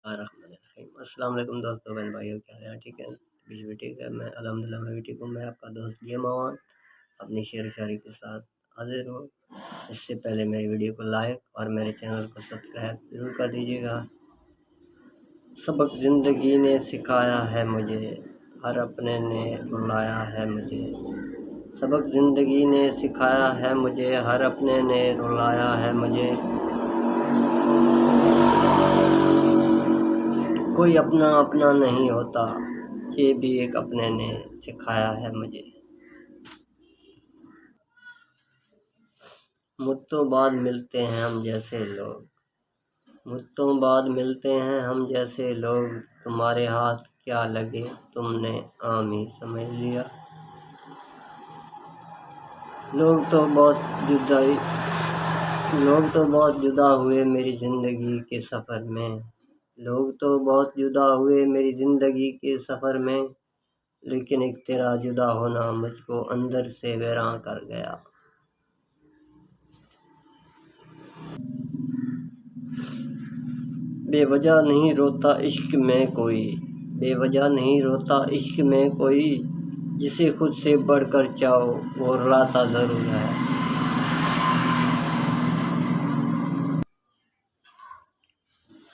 बिस्मिल्लाहिर्रहमानिर्रहीम। अस्सलाम वालेकुम दोस्तों, बहन भाइयों, क्या हाल है? ठीक है, भी ठीक है। मैं अल्हम्दुलिल्लाह मैं भी ठीक हूँ। मैं आपका दोस्त ये मवान अपनी शेर व शायरी के साथ हाजिर हूँ। इससे पहले मेरी वीडियो को लाइक और मेरे चैनल को सब्सक्राइब ज़रूर कर दीजिएगा। सबक ज़िंदगी ने सिखाया है मुझे, हर अपने ने रुलाया है मुझे। सबक ज़िंदगी ने सिखाया है मुझे, हर अपने ने रुलाया है मुझे। कोई अपना अपना नहीं होता, ये भी एक अपने ने सिखाया है मुझे। मुद्दों बाद मिलते हैं हम जैसे लोग, मुद्दों बाद मिलते हैं हम जैसे लोग। तुम्हारे हाथ क्या लगे, तुमने आम ही समझ लिया। लोग तो बहुत जुदा हुए मेरी ज़िंदगी के सफ़र में। लोग तो बहुत जुदा हुए मेरी ज़िंदगी के सफ़र में, लेकिन एक तेरा जुदा होना मुझको अंदर से वीरां कर गया। बेवजह नहीं रोता इश्क में कोई, बेवजह नहीं रोता इश्क में कोई। जिसे खुद से बढ़कर चाहो वो रुलाता ज़रूर है।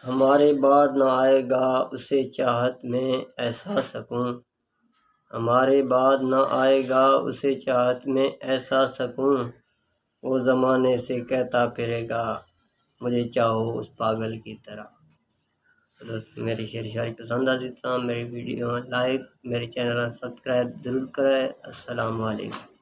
हमारे बाद न आएगा उसे चाहत में ऐसा सकून, हमारे बाद न आएगा उसे चाहत में ऐसा सकून। वो ज़माने से कहता फिरेगा, मुझे चाहो उस पागल की तरह। तो दोस्तों, मेरी शेर शायरी पसंद आती तो मेरी वीडियो लाइक, मेरे चैनल सब्सक्राइब ज़रूर करें। अस्सलाम वालेकुम।